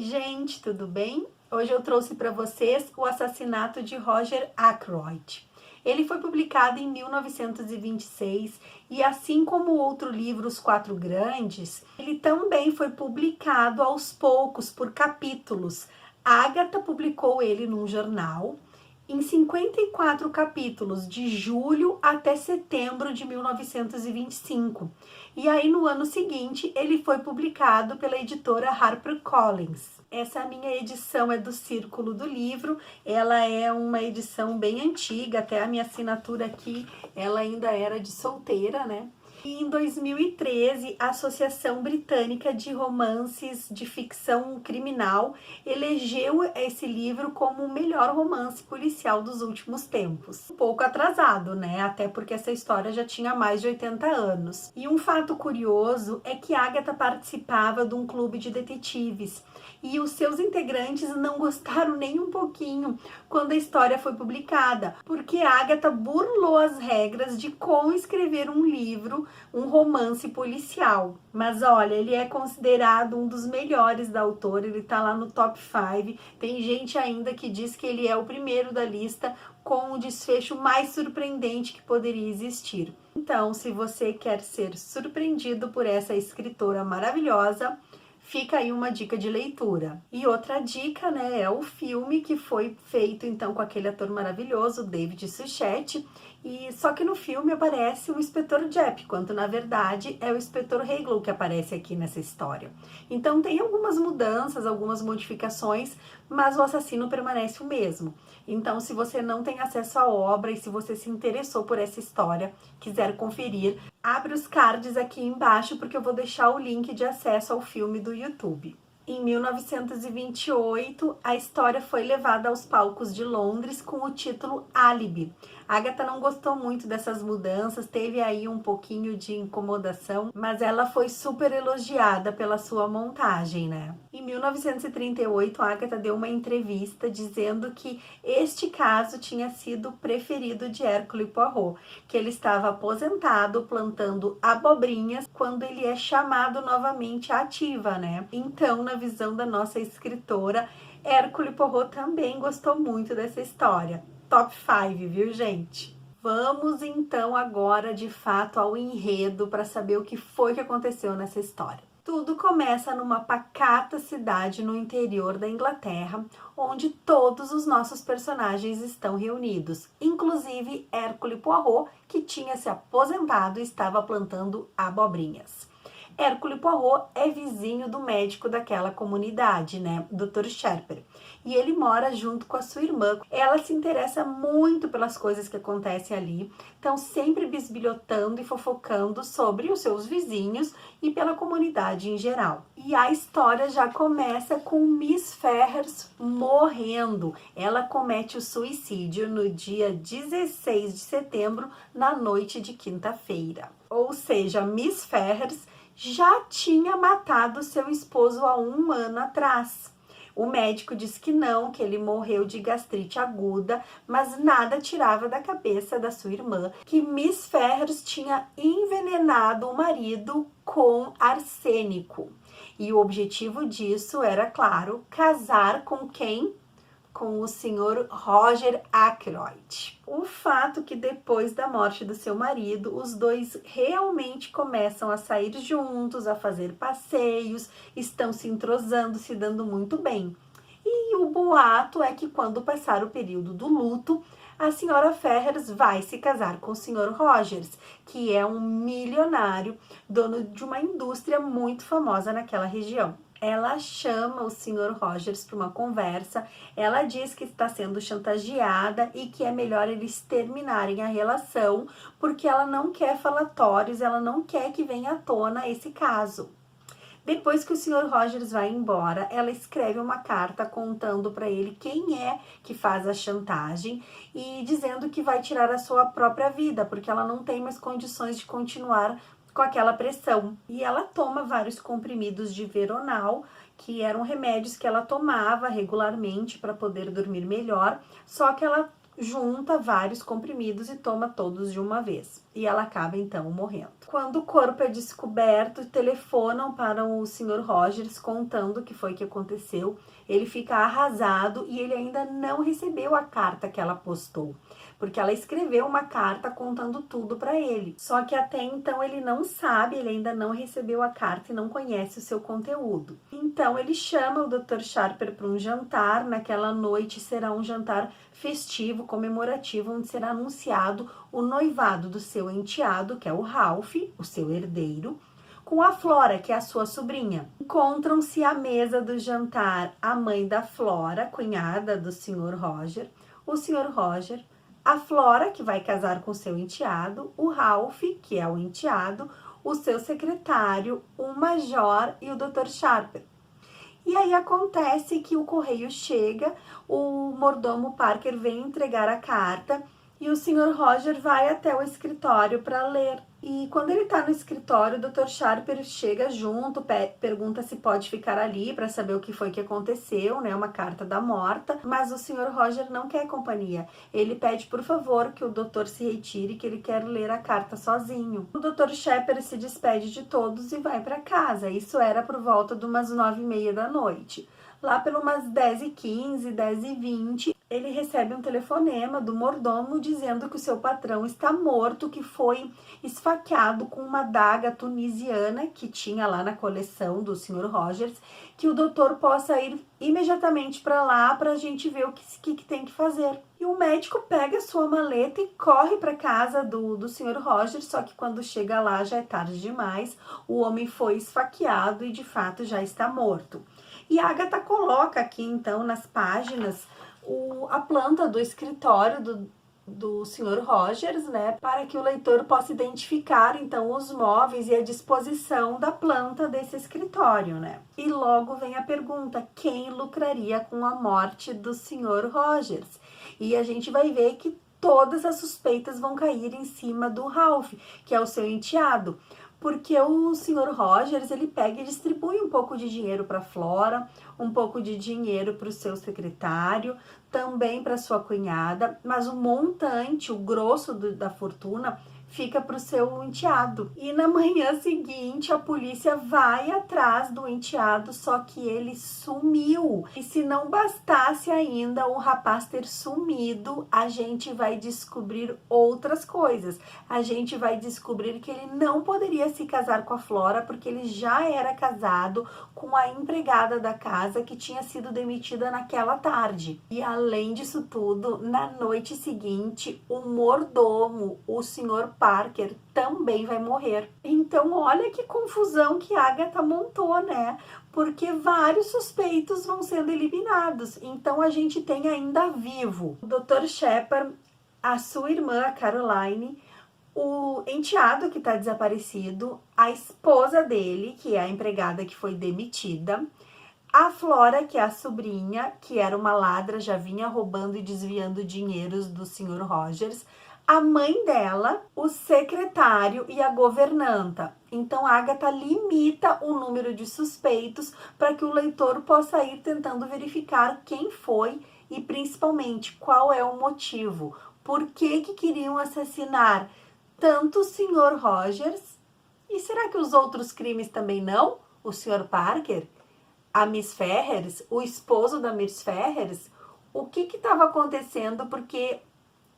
gente, tudo bem? Hoje eu trouxe para vocês O Assassinato de Roger Ackroyd. Ele foi publicado em 1926 e, assim como o outro livro, Os Quatro Grandes, ele também foi publicado aos poucos, por capítulos. Agatha publicou ele num jornal em 54 capítulos, de julho até setembro de 1925. E aí, no ano seguinte, ele foi publicado pela editora HarperCollins. Essa minha edição é do Círculo do Livro, ela é uma edição bem antiga, até a minha assinatura aqui, ela ainda era de solteira, né? E em 2013, a Associação Britânica de Romances de Ficção Criminal elegeu esse livro como o melhor romance policial dos últimos tempos. Um pouco atrasado, né? Até porque essa história já tinha mais de 80 anos. E um fato curioso é que Agatha participava de um clube de detetives e os seus integrantes não gostaram nem um pouquinho quando a história foi publicada, porque Agatha burlou as regras de como escrever um livro, um romance policial. Mas olha, ele é considerado um dos melhores da autora, ele tá lá no top 5. Tem gente ainda que diz que ele é o primeiro da lista com o desfecho mais surpreendente que poderia existir. Então, se você quer ser surpreendido por essa escritora maravilhosa, fica aí uma dica de leitura. E outra dica, né, é o filme que foi feito então com aquele ator maravilhoso, David Suchet, e só que no filme aparece o Inspetor Japp, quando na verdade é o Inspetor Hagel que aparece aqui nessa história. Então tem algumas mudanças, algumas modificações, mas o assassino permanece o mesmo. Então, se você não tem acesso à obra e se você se interessou por essa história, quiser conferir, abre os cards aqui embaixo, porque eu vou deixar o link de acesso ao filme do YouTube. Em 1928, a história foi levada aos palcos de Londres com o título Álibi. Agatha não gostou muito dessas mudanças, teve aí um pouquinho de incomodação, mas ela foi super elogiada pela sua montagem, né? Em 1938, Agatha deu uma entrevista dizendo que este caso tinha sido o preferido de Hercule Poirot, que ele estava aposentado plantando abobrinhas quando ele é chamado novamente à ativa, né? Então, na visão da nossa escritora, Hercule Poirot também gostou muito dessa história. Top 5, viu, gente? Vamos então agora de fato ao enredo para saber o que foi que aconteceu nessa história. Tudo começa numa pacata cidade no interior da Inglaterra, onde todos os nossos personagens estão reunidos, inclusive Hercule Poirot, que tinha se aposentado e estava plantando abobrinhas. Hercule Poirot é vizinho do médico daquela comunidade, né, Dr. Sharper, e ele mora junto com a sua irmã. Ela se interessa muito pelas coisas que acontecem ali, então sempre bisbilhotando e fofocando sobre os seus vizinhos e pela comunidade em geral. E a história já começa com Miss Ferrars morrendo. Ela comete o suicídio no dia 16 de setembro, na noite de quinta-feira. Ou seja, Miss Ferrars já tinha matado seu esposo há 1 ano atrás. O médico disse que não, que ele morreu de gastrite aguda, mas nada tirava da cabeça da sua irmã que Miss Ferrars tinha envenenado o marido com arsênico. E o objetivo disso era, claro, casar com quem? Com o senhor Roger Ackroyd. O fato que depois da morte do seu marido, os dois realmente começam a sair juntos, a fazer passeios, estão se entrosando, se dando muito bem. E o boato é que quando passar o período do luto, a senhora Ferrars vai se casar com o senhor Rogers, que é um milionário, dono de uma indústria muito famosa naquela região. Ela chama o Sr. Rogers para uma conversa, ela diz que está sendo chantageada e que é melhor eles terminarem a relação, porque ela não quer falatórios, ela não quer que venha à tona esse caso. Depois que o Sr. Rogers vai embora, ela escreve uma carta contando para ele quem é que faz a chantagem e dizendo que vai tirar a sua própria vida, porque ela não tem mais condições de continuar com aquela pressão. E ela toma vários comprimidos de Veronal, que eram remédios que ela tomava regularmente para poder dormir melhor, só que ela junta vários comprimidos e toma todos de uma vez. E ela acaba então morrendo. Quando o corpo é descoberto, telefonam para o Sr. Rogers contando o que foi que aconteceu. Ele fica arrasado e ele ainda não recebeu a carta que ela postou, porque ela escreveu uma carta contando tudo para ele. Só que até então ele não sabe, ele ainda não recebeu a carta e não conhece o seu conteúdo. Então ele chama o Dr. Sharper para um jantar. Naquela noite será um jantar festivo, comemorativo, onde será anunciado o noivado do seu enteado, que é o Ralph, o seu herdeiro, com a Flora, que é a sua sobrinha. Encontram-se à mesa do jantar a mãe da Flora, cunhada do Sr. Roger, o Sr. Roger, a Flora, que vai casar com seu enteado, o Ralph, que é o enteado, o seu secretário, o Major e o Dr. Sharper. E aí acontece que o correio chega, o mordomo Parker vem entregar a carta e o Sr. Roger vai até o escritório para ler. E quando ele está no escritório, o Dr. Sharper chega junto, pergunta se pode ficar ali para saber o que foi que aconteceu, né? Uma carta da morta. Mas o Sr. Roger não quer companhia. Ele pede, por favor, que o doutor se retire, que ele quer ler a carta sozinho. O Dr. Sharper se despede de todos e vai para casa. Isso era por volta de umas 9h30 da noite. Lá pelas umas 10h15, 10h20, ele recebe um telefonema do mordomo dizendo que o seu patrão está morto, que foi esfaqueado com uma adaga tunisiana que tinha lá na coleção do Sr. Rogers, que o doutor possa ir imediatamente para lá para a gente ver o que tem que fazer. E o médico pega a sua maleta e corre para casa do Sr. Rogers, só que quando chega lá já é tarde demais, o homem foi esfaqueado e de fato já está morto. E a Agatha coloca aqui, então, nas páginas, a planta do escritório do Sr. Rogers, né? Para que o leitor possa identificar, então, os móveis e a disposição da planta desse escritório, né? E logo vem a pergunta, quem lucraria com a morte do Sr. Rogers? E a gente vai ver que todas as suspeitas vão cair em cima do Ralph, que é o seu enteado. Porque o Sr. Rogers, ele pega e distribui um pouco de dinheiro para Flora, um pouco de dinheiro para o seu secretário, também para sua cunhada, mas o montante, o grosso da fortuna, fica para o seu enteado. E na manhã seguinte, a polícia vai atrás do enteado, só que ele sumiu. E se não bastasse ainda o rapaz ter sumido, a gente vai descobrir outras coisas. A gente vai descobrir que ele não poderia se casar com a Flora, porque ele já era casado com a empregada da casa que tinha sido demitida naquela tarde. E além disso tudo, na noite seguinte, o mordomo, o Sr. Parker, também vai morrer. Então, olha que confusão que a Agatha montou, né? Porque vários suspeitos vão sendo eliminados. Então, a gente tem ainda vivo o Dr. Shepard, a sua irmã, a Caroline, o enteado que está desaparecido, a esposa dele, que é a empregada que foi demitida, a Flora, que é a sobrinha, que era uma ladra, já vinha roubando e desviando dinheiros do Sr. Rogers, a mãe dela, o secretário e a governanta. Então, a Agatha limita o número de suspeitos para que o leitor possa ir tentando verificar quem foi e, principalmente, qual é o motivo. Por que queriam assassinar tanto o Sr. Rogers? E será que os outros crimes também não? O Sr. Parker? A Miss Ferrers? O esposo da Miss Ferrers? O que estava acontecendo? Porque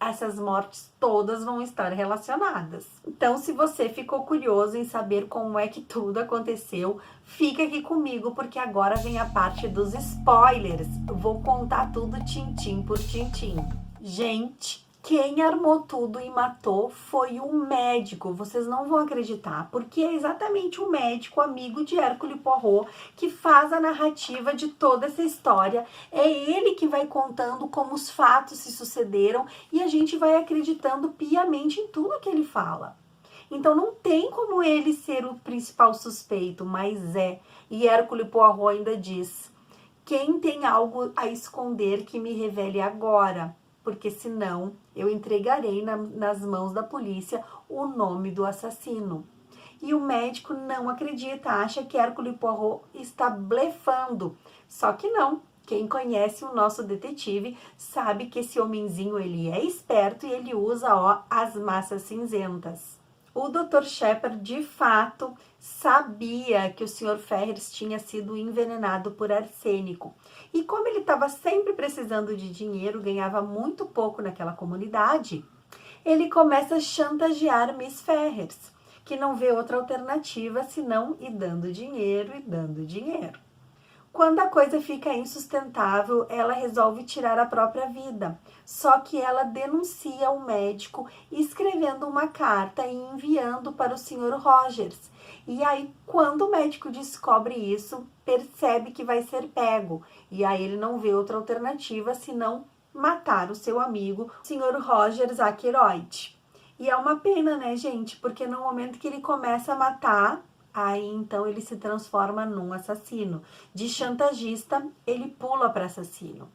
essas mortes todas vão estar relacionadas. Então, se você ficou curioso em saber como é que tudo aconteceu, fica aqui comigo, porque agora vem a parte dos spoilers. Eu vou contar tudo tintim por tintim. Gente, quem armou tudo e matou foi o médico. Vocês não vão acreditar, porque é exatamente o médico, amigo de Hercule Poirot, que faz a narrativa de toda essa história. É ele que vai contando como os fatos se sucederam e a gente vai acreditando piamente em tudo que ele fala. Então não tem como ele ser o principal suspeito, mas é. E Hercule Poirot ainda diz: quem tem algo a esconder que me revele agora, porque senão eu entregarei nas mãos da polícia o nome do assassino. E o médico não acredita, acha que Hercule Poirot está blefando. Só que não, Quem conhece o nosso detetive sabe que esse homenzinho ele é esperto e ele usa, ó, as massas cinzentas. O Dr. Shepard, de fato, sabia que o Sr. Ferris tinha sido envenenado por arsênico. E como ele estava sempre precisando de dinheiro, ganhava muito pouco naquela comunidade, ele começa a chantagear Miss Ferris, que não vê outra alternativa senão ir dando dinheiro e dando dinheiro. Quando a coisa fica insustentável, ela resolve tirar a própria vida. Só que ela denuncia o médico escrevendo uma carta e enviando para o Sr. Rogers. E aí, quando o médico descobre isso, percebe que vai ser pego. E aí ele não vê outra alternativa senão matar o seu amigo, o Sr. Rogers Ackroyd. E é uma pena, né, gente? Porque no momento que ele começa a matar, aí então ele se transforma num assassino. De chantagista, ele pula para assassino.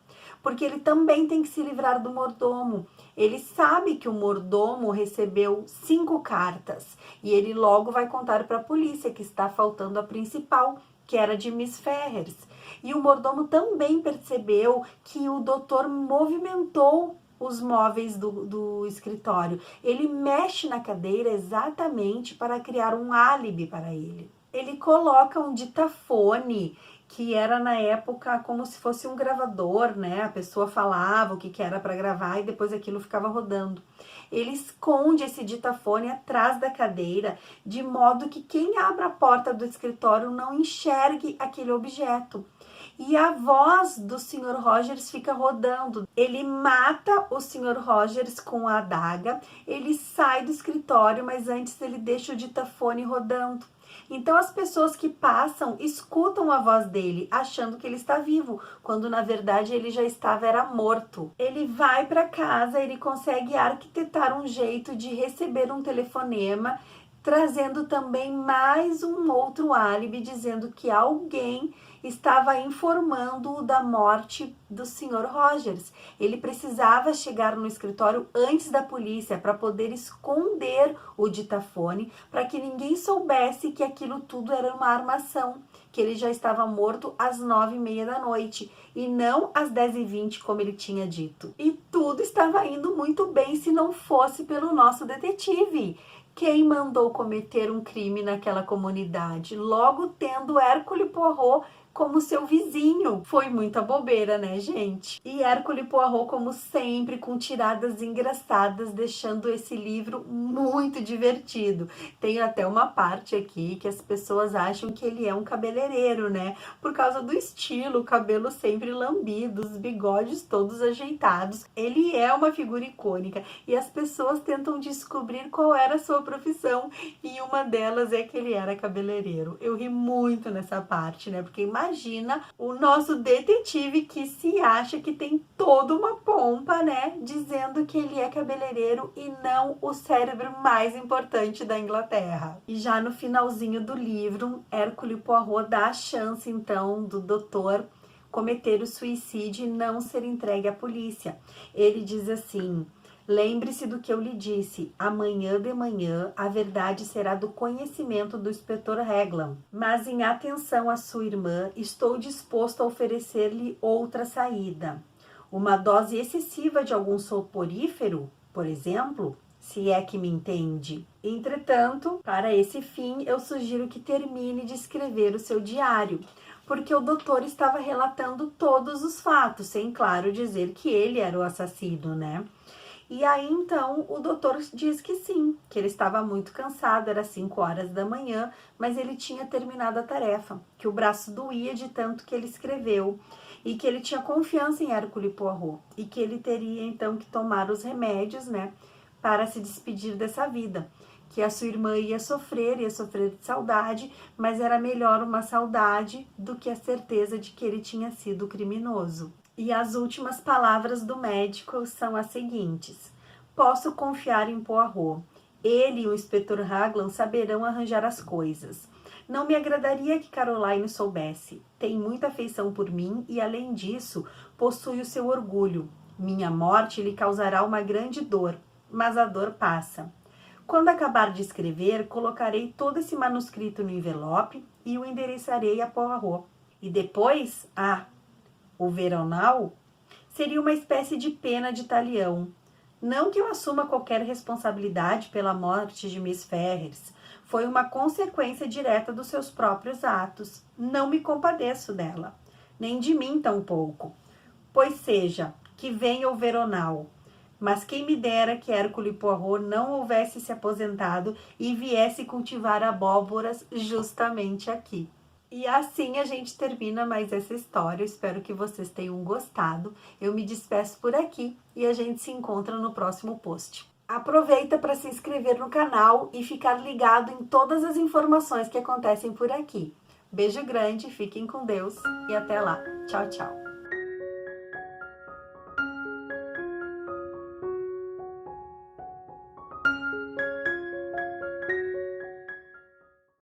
Porque ele também tem que se livrar do mordomo. Ele sabe que o mordomo recebeu 5 cartas. E ele logo vai contar para a polícia que está faltando a principal, que era de Miss Ferris. E o mordomo também percebeu que o doutor movimentou os móveis do escritório. Ele mexe na cadeira exatamente para criar um álibi para ele. Ele coloca um ditafone, que era na época como se fosse um gravador, né? A pessoa falava o que era para gravar e depois aquilo ficava rodando. Ele esconde esse ditafone atrás da cadeira, de modo que quem abre a porta do escritório não enxergue aquele objeto. E a voz do Sr. Rogers fica rodando. Ele mata o Sr. Rogers com a adaga, ele sai do escritório, mas antes ele deixa o ditafone rodando. Então as pessoas que passam escutam a voz dele, achando que ele está vivo, quando na verdade ele já era morto. Ele vai para casa, ele consegue arquitetar um jeito de receber um telefonema, trazendo também mais um outro álibi, dizendo que alguém estava informando da morte do Sr. Rogers. Ele precisava chegar no escritório antes da polícia para poder esconder o ditafone, para que ninguém soubesse que aquilo tudo era uma armação, que ele já estava morto às 9h30 da noite e não às 10h20, como ele tinha dito. E tudo estava indo muito bem se não fosse pelo nosso detetive. Quem mandou cometer um crime naquela comunidade, logo tendo Hercule Poirot como seu vizinho? Foi muita bobeira, né, gente? E Hercule Poirot, como sempre, com tiradas engraçadas, deixando esse livro muito divertido. Tem até uma parte aqui que as pessoas acham que ele é um cabeleireiro, né? Por causa do estilo, o cabelo sempre lambido, os bigodes todos ajeitados. Ele é uma figura icônica e as pessoas tentam descobrir qual era a sua profissão, e uma delas é que ele era cabeleireiro. Eu ri muito nessa parte, né? Porque imagina o nosso detetive que se acha que tem toda uma pompa, né? Dizendo que ele é cabeleireiro e não o cérebro mais importante da Inglaterra. E já no finalzinho do livro, Hercule Poirot dá a chance, então, do doutor cometer o suicídio e não ser entregue à polícia. Ele diz assim: lembre-se do que eu lhe disse, amanhã de manhã a verdade será do conhecimento do inspetor Raglan. Mas em atenção à sua irmã, estou disposto a oferecer-lhe outra saída. Uma dose excessiva de algum soporífero, por exemplo, se é que me entende. Entretanto, para esse fim, eu sugiro que termine de escrever o seu diário, porque o doutor estava relatando todos os fatos, sem, claro, dizer que ele era o assassino, né? E aí, então, o doutor diz que sim, que ele estava muito cansado, era 5 horas da manhã, mas ele tinha terminado a tarefa, que o braço doía de tanto que ele escreveu, e que ele tinha confiança em Hercule Poirot, e que ele teria, então, que tomar os remédios, né, para se despedir dessa vida, que a sua irmã ia sofrer de saudade, mas era melhor uma saudade do que a certeza de que ele tinha sido criminoso. E as últimas palavras do médico são as seguintes: posso confiar em Poirot. Ele e o inspetor Raglan saberão arranjar as coisas. Não me agradaria que Caroline soubesse. Tem muita afeição por mim e, além disso, possui o seu orgulho. Minha morte lhe causará uma grande dor, mas a dor passa. Quando acabar de escrever, colocarei todo esse manuscrito no envelope e o endereçarei a Poirot. E depois, o veronal, seria uma espécie de pena de talião. Não que eu assuma qualquer responsabilidade pela morte de Miss Ferrers. Foi uma consequência direta dos seus próprios atos. Não me compadeço dela, nem de mim tampouco. Pois seja, que venha o veronal. Mas quem me dera que Hercule Poirot não houvesse se aposentado e viesse cultivar abóboras justamente aqui. E assim a gente termina mais essa história. Eu espero que vocês tenham gostado. Eu me despeço por aqui e a gente se encontra no próximo post. Aproveita para se inscrever no canal e ficar ligado em todas as informações que acontecem por aqui. Beijo grande, fiquem com Deus e até lá. Tchau, tchau.